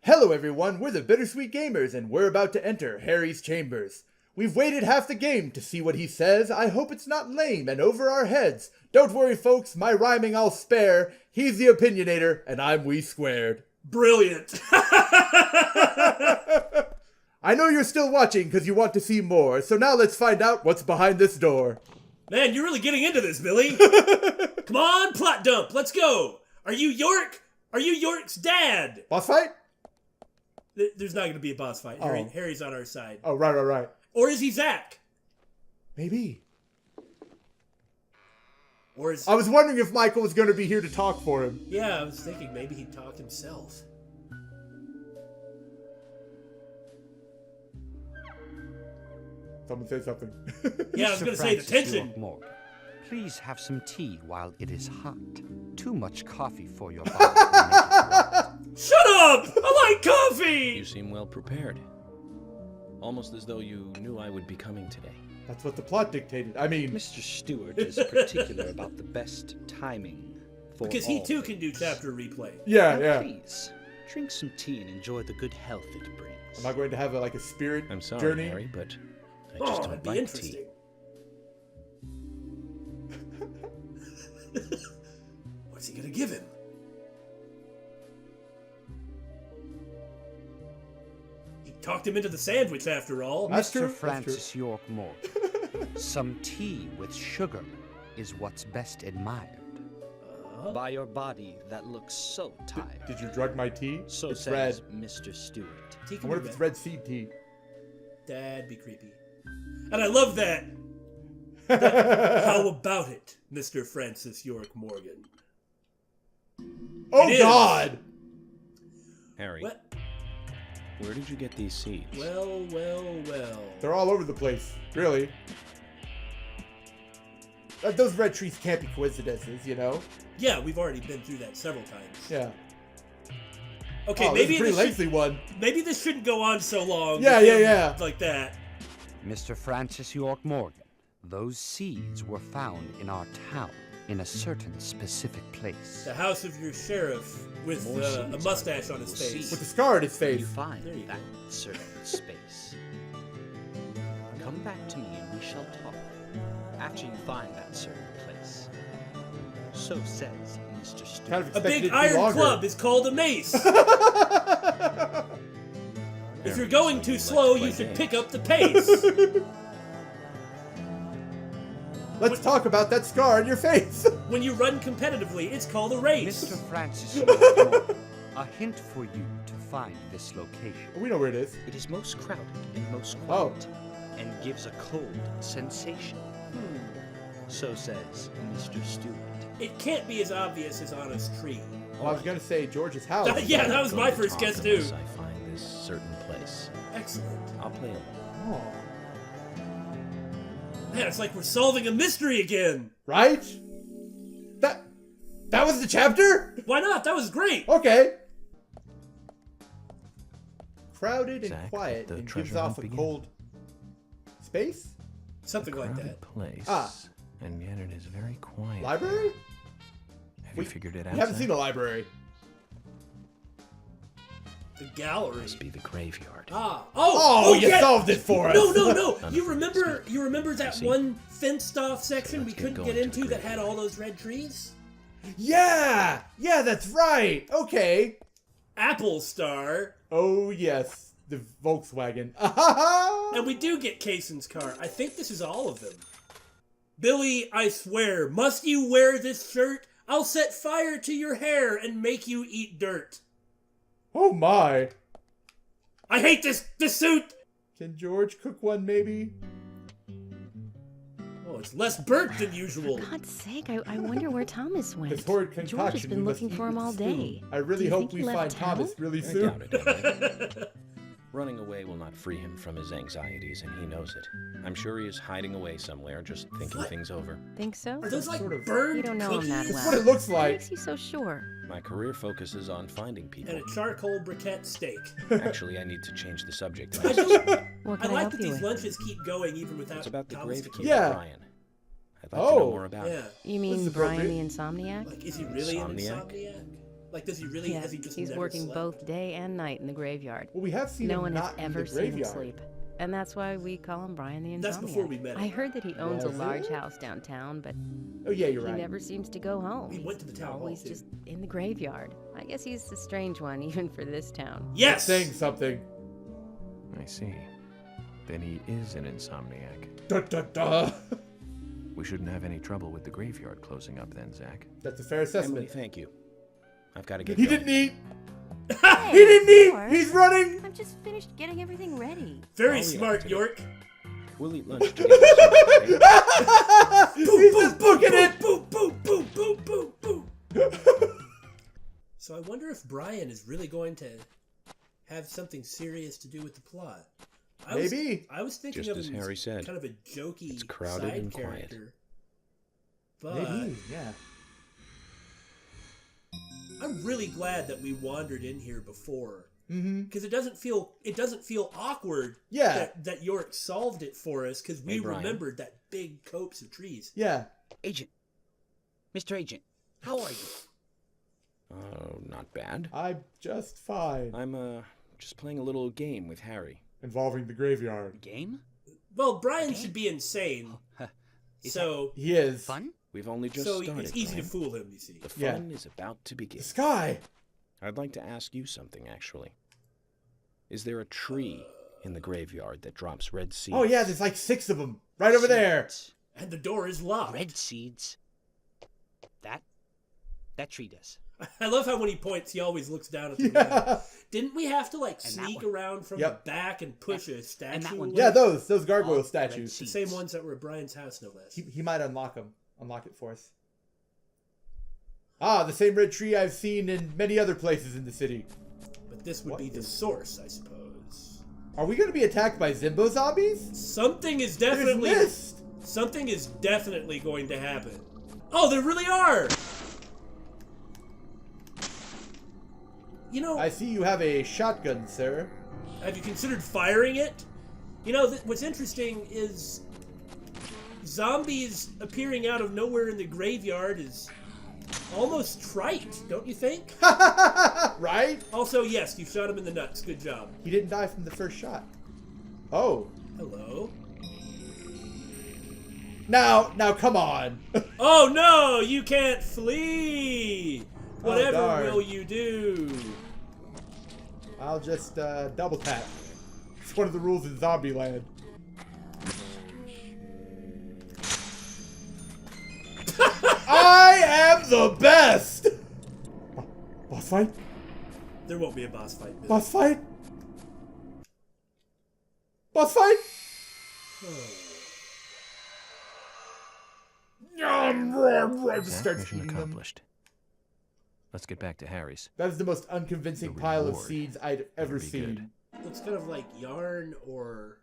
Hello everyone, we're the Bittersweet Gamers, and we're about to enter Harry's chambers. We've waited half the game to see what he says. I hope it's not lame and over our heads. Don't worry folks, my rhyming I'll spare. He's the opinionator, and I'm We Squared. Brilliant. I know you're still watching because you want to see more, so now let's find out what's behind this door. Man, you're really getting into this, Billy. Come on, plot dump, let's go. Are you York? Are you York's dad? Boss fight? There's not going to be a boss fight. Harry's on our side. Oh, right. Or is he Zach? Maybe. Or is... I was wondering if Michael was going to be here to talk for him. Yeah, I was thinking maybe he'd talk himself. Someone say something. Yeah, I was going to say the tension. Please have some tea while it is hot. Too much coffee for your body will make it rot. Shut up! I like coffee! You seem well prepared. Almost as though you knew I would be coming today. That's what the plot dictated. I mean... Mr. Stewart is particular about the best timing for because all he too things. can do chapter replay. Yeah. Please, drink some tea and enjoy the good health it brings. Am I going to have a spirit I'm sorry, journey? Harry, but I just don't that'd be like interesting. tea. What's he going to give him? He talked him into the sandwich after all. That's Mr. true. Francis York Morgan, some tea with sugar is what's best admired. By your body that looks so tired. Did you drug my tea? So it's says red. Mr. Stewart. Tea I can wonder be if it's red. red seed tea. That'd be creepy. And I love that. How about it, Mr. Francis York Morgan? Oh It is. God! Harry, What? where did you get these seeds? Well. They're all over the place, really. Those red trees can't be coincidences, you know? Yeah, we've already been through that several times. Yeah. Okay, Oh, maybe this is a pretty this lengthy one. maybe this shouldn't go on so long. Yeah, with him yeah. Like that. Mr. Francis York Morgan, those seeds were found in our town in a certain specific place. The house of your sheriff with More a seeds mustache are on his we'll face. see. With the scar on his When you face. find There you that certain space, come back to me and we shall talk. After you find that certain place. So says Mr. Stewart. Kind of A expected it big to be iron longer. club is called a mace. If you're going too slow, you should pick up the pace. Let's talk about that scar on your face. When you run competitively, it's called a race. Mr. Francis York Morgan, a hint for you to find this location. We know where it is. It is most crowded and most Oh. quiet, and gives a cold sensation. So says Mr. Stewart. It can't be as obvious as on a tree. Well, I was gonna say George's house. Yeah, that was my Going to first talk guess too. unless I find this certain place. Excellent. I'll play along. Oh. Man, it's like we're solving a mystery again. Right? That was the chapter? Why not? That was great. Okay. Crowded and Zach, quiet the and gives treasure off hunt a begin. cold space? Something like Crowded that. place. Ah. And yet it is very quiet. Library? Have you figured it out? We haven't Zach? seen a library. The gallery. Must be the graveyard. Ah. Oh, you yeah. solved it for us. No. You remember that See? one fenced off section So we let's get couldn't going get to into the that had all those red trees? Yeah, that's right. Okay. Apple Star. Oh, yes. The Volkswagen. And we do get Kaysen's car. I think this is all of them. Billy, I swear, must you wear this shirt? I'll set fire to your hair and make you eat dirt. Oh, my. I hate this suit! Can George cook one, maybe? Oh, it's less burnt than usual. For God's sake, I wonder where Thomas went. This horrid concoction George has you been must looking eat for him with all spoon. day. I really Do you hope think we he find left town? Thomas really I soon. doubt it, Emily. Running away will not free him from his anxieties, and he knows it. I'm sure he is hiding away somewhere, just thinking things over. Think so? Are those like Sort of. burned You don't know him that cookies? That's well. what it looks What like. makes you so sure? My career focuses on finding people. And a charcoal briquette steak. Actually, I need to change the subject. I do. What I can I, like help that you these with? lunches keep going even without It's about the Thomas the gravekeeper, Kid. Yeah. Brian. I'd like to know Oh. more about Yeah. it. You This mean is Brian appropriate. the Insomniac? Like, is he really an Insomniac? insomniac? Like, does he really? Yeah, Has he just he's never working slept? both day and night in the graveyard. Well, we have seen No him one has not in ever the seen him graveyard. sleep. And that's why we call him Brian the Insomniac. That's before we met him. I heard that he owns a Was large it? house downtown, but Oh yeah, you're he right. never seems to go home. He went to the town hall, Always too. just in the graveyard. I guess he's a strange one, even for this town. Yes. Saying something. I see. Then he is an insomniac. Da, da, da. We shouldn't have any trouble with the graveyard closing up then, Zach. That's a fair Emily, assessment. thank you. I've got to get He going. didn't eat. Hey, He didn't eat. York, He's running. I've just finished getting everything ready. Very Oh, yeah, smart, today. York. We'll eat lunch together soon, okay? He's just booking it. Boom, boom, boom, boom, boom, boom. So I wonder if Brian is really going to have something serious to do with the plot. Maybe. I was thinking Just of as him Harry as said, kind of a jokey it's crowded side and quiet. character. But Maybe. Yeah. I'm really glad that we wandered in here before. Mm-hmm. Because it doesn't feel awkward Yeah. that York solved it for us because we Hey, Brian. remembered that big copse of trees. Yeah. Agent. Mr. Agent, how are you? Oh, not bad. I'm just fine. I'm, just playing a little game with Harry. Involving the graveyard. Game? Well, Brian Okay. should be insane, Is so He is. Fun? We've only just so started, it's easy to Brian. fool him. You see. The Yeah. fun is about to begin. The sky. I'd like to ask you something, actually. Is there a tree in the graveyard that drops red seeds? Oh yeah, there's like 6 of them right over there. Seeds. And the door is locked. Red seeds. That tree does. I love how when he points, he always looks down at the Yeah. ground. Didn't we have to like And that sneak one. around from Yep. the back and push a statue? and that one. away? Yeah, those gargoyle All statues. The same ones that were at Brian's house, no less. He might unlock them. Unlock it for us. Ah, the same red tree I've seen in many other places in the city. But this would What be the is- source, I suppose. Are we going to be attacked by Zimbo zombies? Something is There's definitely mist. something is definitely going to happen. Oh, there really are. You know, I see you have a shotgun, sir. have you considered firing it? You know, what's interesting is zombies appearing out of nowhere in the graveyard is almost trite, don't you think? Right? Also, yes, you shot him in the nuts. Good job. He didn't die from the first shot. Oh. Hello. Now, come on. Oh no, you can't flee. Whatever darn. will you do? I'll just double tap. It's one of the rules in Zombieland. I am the best! Boss fight? There won't be a boss fight. Bill. Boss fight? Boss fight? That Starts mission eating them. accomplished. Let's get back to Harry's. That is the most unconvincing The pile of reward seeds I'd ever better be good. seen. Looks kind of like yarn or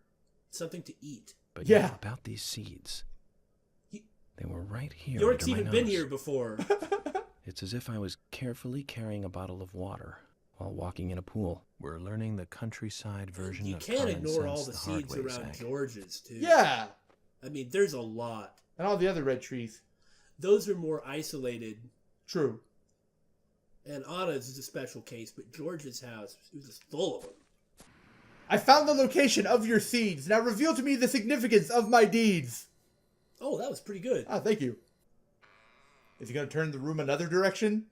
something to eat. But Yeah. yeah, about these seeds. He- They were right here. York's under my even been nose. here before. It's as if I was carefully carrying a bottle of water while walking in a pool. We're learning the countryside version You of can't common ignore all sense the the hard seeds way, around Zach. George's too. Yeah! I mean, there's a lot. And all the other red trees. Those are more isolated. True. And Anna's is a special case, but George's house it was just full of them. I found the location of your seeds. Now reveal to me the significance of my deeds. Oh, that was pretty good. Ah, thank you. Is he going to turn the room another direction?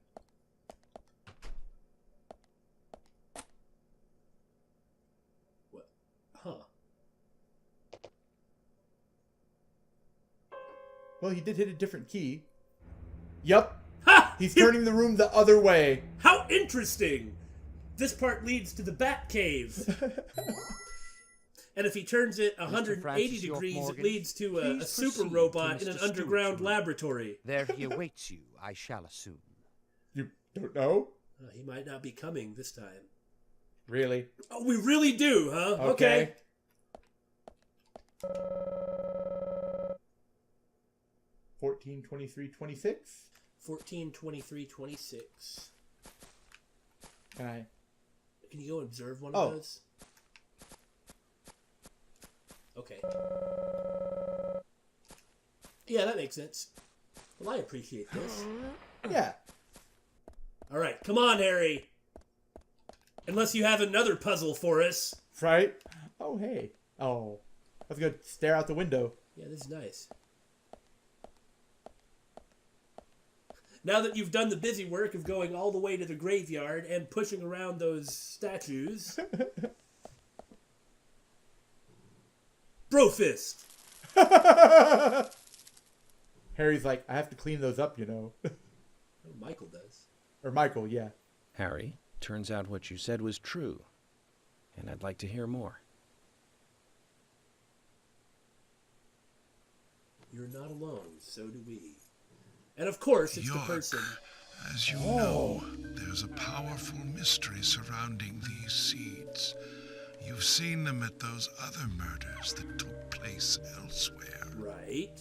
What? Huh. Well, he did hit a different key. Yup. Ha! He's turning the room the other way. How interesting! This part leads to the Bat Cave. And if he turns it 180 Francis York degrees, it Morgan, leads to a please super proceed robot to in an Mr. Stewart's underground room. laboratory. There he awaits you, I shall assume. You don't know? He might not be coming this time. Really? Oh, we really do, huh? Okay. 14, 23, 26. 14, 23, 26. Alright. Can you go observe one Oh. of those? Okay. Yeah, that makes sense. Well, I appreciate this. Yeah. All right, come on, Harry. Unless you have another puzzle for us. Right? Oh, hey. Oh. I was going to stare out the window. Yeah, this is nice. Now that you've done the busy work of going all the way to the graveyard and pushing around those statues... Brofist! Harry's like, I have to clean those up, you know. Oh, Michael does. Or Michael, yeah. Harry, turns out what you said was true. And I'd like to hear more. You're not alone, so do we. And of course, it's the person... As you know, there's a powerful mystery surrounding these seeds. You've seen them at those other murders that took place elsewhere. Right.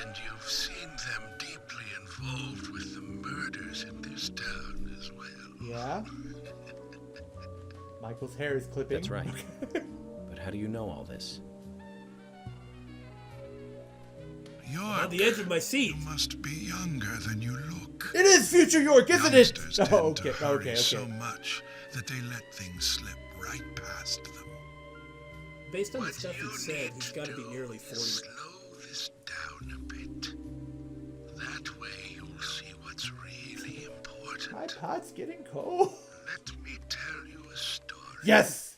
And you've seen them deeply involved with the murders in this town as well. Yeah? Michael's hair is clipping. That's right. But how do you know all this? On the edge of my seat. You must be younger than you look. It is future York, isn't it? Youngsters Oh, tend okay, to hurry okay. so much that they let things slip right past them. Based on the What stuff you he said, need he's to got to be do nearly is 40. Slow this down a bit. That way you'll see what's really important. My pot's getting cold. Let me tell you a story. Yes!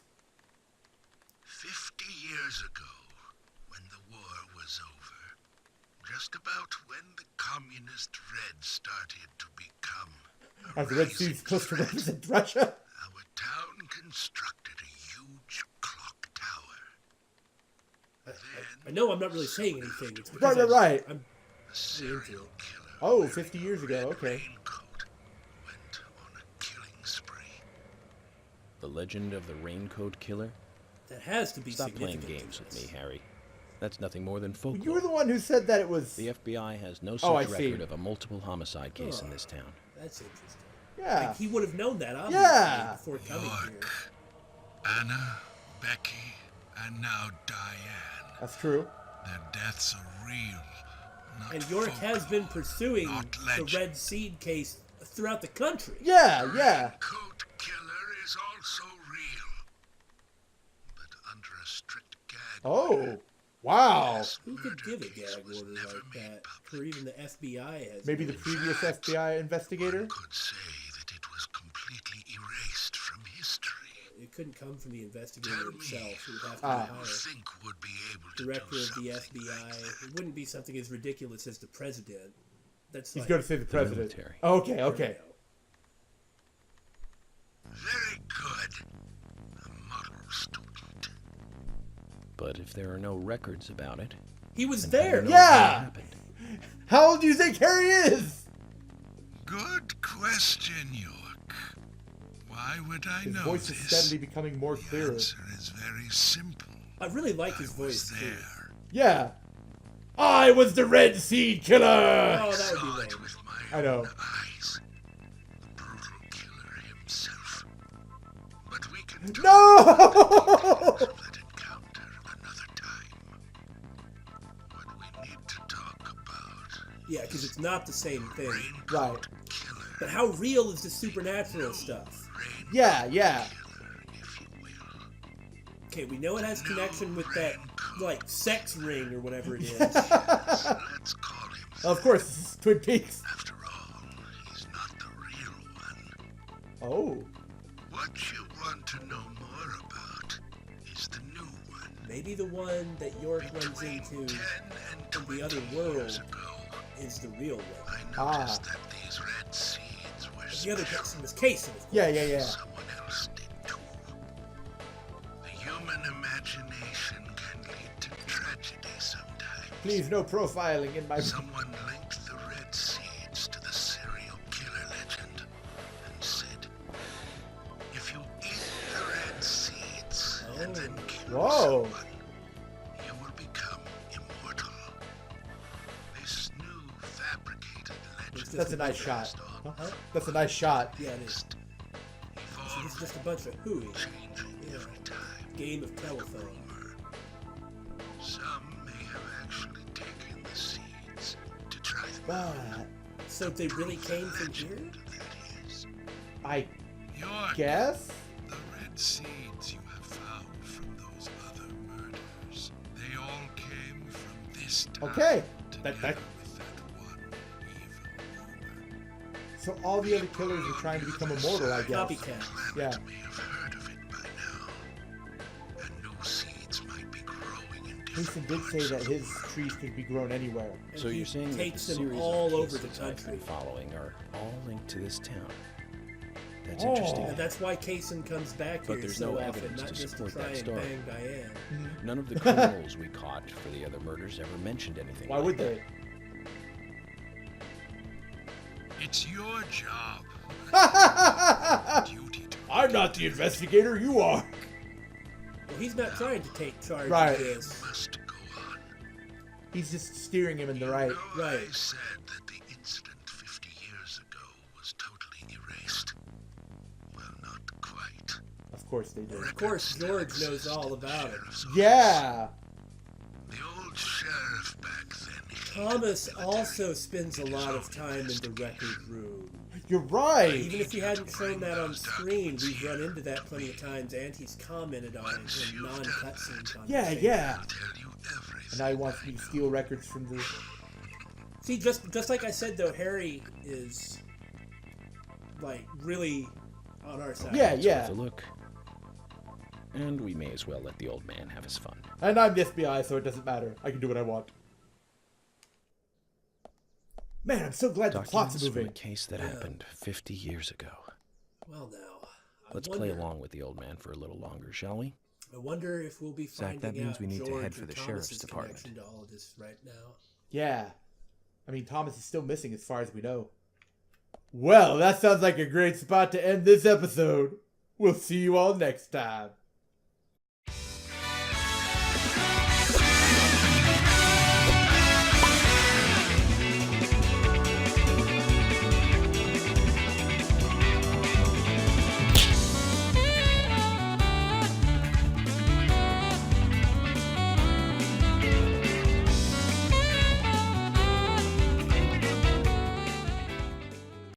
50 years ago, when the war was over, just about when the communist Red started to become a As the Red rising Sea's supposed to threat, represent Russia. our town constructed a huge clock tower. I know I'm not really saying anything. It's because Right. I'm The serial into it. killer Oh, wearing 50 years a ago, red okay. raincoat went on a killing spree. The legend of the Raincoat Killer? That has to be Stop playing significant. games to with this. me, Harry. That's nothing more than folklore. You were the one who said that it was... The FBI has no Oh, I such see. record of a multiple homicide case in this town. That's interesting. Yeah. Like, he would have known that, obviously, Yeah. before coming here. York, Anna, Becky, and now Diane. That's true. Their deaths are real, not And York has folklore, been pursuing not the legend. Red Seed case throughout the country. Yeah. Raincoat Killer is also real, but under a strict gag order. Oh. Wow. This Who could murder give a case gag was order never like made that? public. Or even the FBI has. Maybe the one. previous FBI investigator? One could say that it was completely erased from history. It couldn't come from the investigator Tell me himself. It would have to Ah. be who you higher. think would be able to Director do of the something FBI. like It that? wouldn't be something as ridiculous as the president. That's He's like, going to say the president. military. Okay. Very good. A model student. But if there are no records about it, He was then how do there. you know Yeah. how it happened? How old do you think Harry is? Good question, York. Why would I His know voice this? is steadily becoming more The clearer. answer is very simple. I really like his I voice, was too. there. Yeah. I was the Red Seed Killer! Oh, that would Saw be it lame. with my I know. own eyes. The brutal killer himself. But we can talk No! of that encounter another time. What we need to talk about Yeah, because it's not the same thing. Raincoat Right. Killer. But how real is the supernatural stuff? Raincoat Yeah. Killer, if you will. Okay, we know it has connection with that, like, sex ring or whatever it is. Let's call him. Of course, this is Twin Peaks. After all, he's not the real one. Oh. What you want to know more about is the new one. Maybe the one that York runs Between into 10 and in 20 the other years world ago, is the real one. I Ah. noticed that these red seeds were The other special. person was Casey, of course. Yeah. Someone else did too. The human imagination can lead to tragedy sometimes. Please, no profiling in my... Someone linked the red seeds to the serial killer legend and said, if you eat the red seeds and then kill Whoa. someone, you will become immortal. This new fabricated legend That's a nice shot. passed on Huh? That's a nice shot. Yeah, it is. So evolved, it's just a bunch of hooey. changing Yeah. every time. Game of telephone. Some may have actually taken the seeds to try them out. But... So they really came from here? Legend that I Your guess? The red seeds you have found from those other murders, they all came from this town. Okay. Together That- with that one evil rumor. So all the other killers are trying to become immortal, I guess. Copycat. Yeah. May have heard of it by now. And new seeds might be growing in Mason different did say parts that of the his world. trees could be grown anywhere. And So he you're saying that the takes them series all of over the cases I've country. been following are all linked to this town. That's Oh. interesting. And that's why Kaysen comes back But here there's so no often, evidence not to just to support try that and story. bang Diane. None of the criminals we caught for the other murders ever mentioned anything. Why like would that. they? It's your job. Duty to I'm not the investigator, you are. Well, he's not trying to take charge Right. of this. must go on. He's just steering him in the right. No, Right. I said that the incident 50 years ago was totally erased. Well, not quite. Of course they do. Of course, George knows all about it. Yeah. The old sheriff back then. Thomas also spends a lot of time in the record room. You're right. Even if you hadn't shown that on screen, we've run into that plenty of times, and he's commented on it in non-cutscene conversations. Yeah. Tell you everything. And now he wants me to steal records from the... See, just like I said, though, Harry is, like, really on our side. Yeah, It's yeah. worth a look. And we may as well let the old man have his fun. And I'm the FBI, so it doesn't matter. I can do what I want. Man, I'm so glad the plot's Documents from a moving. case that happened 50 years ago. Well, now, Let's play along with the old man for a little longer, shall we? I wonder if we'll be Zach, finding that means out we need to George head for or the Thomas's sheriff's department. connection to all of this right now. Yeah. I mean, Thomas is still missing as far as we know. Well, that sounds like a great spot to end this episode. We'll see you all next time.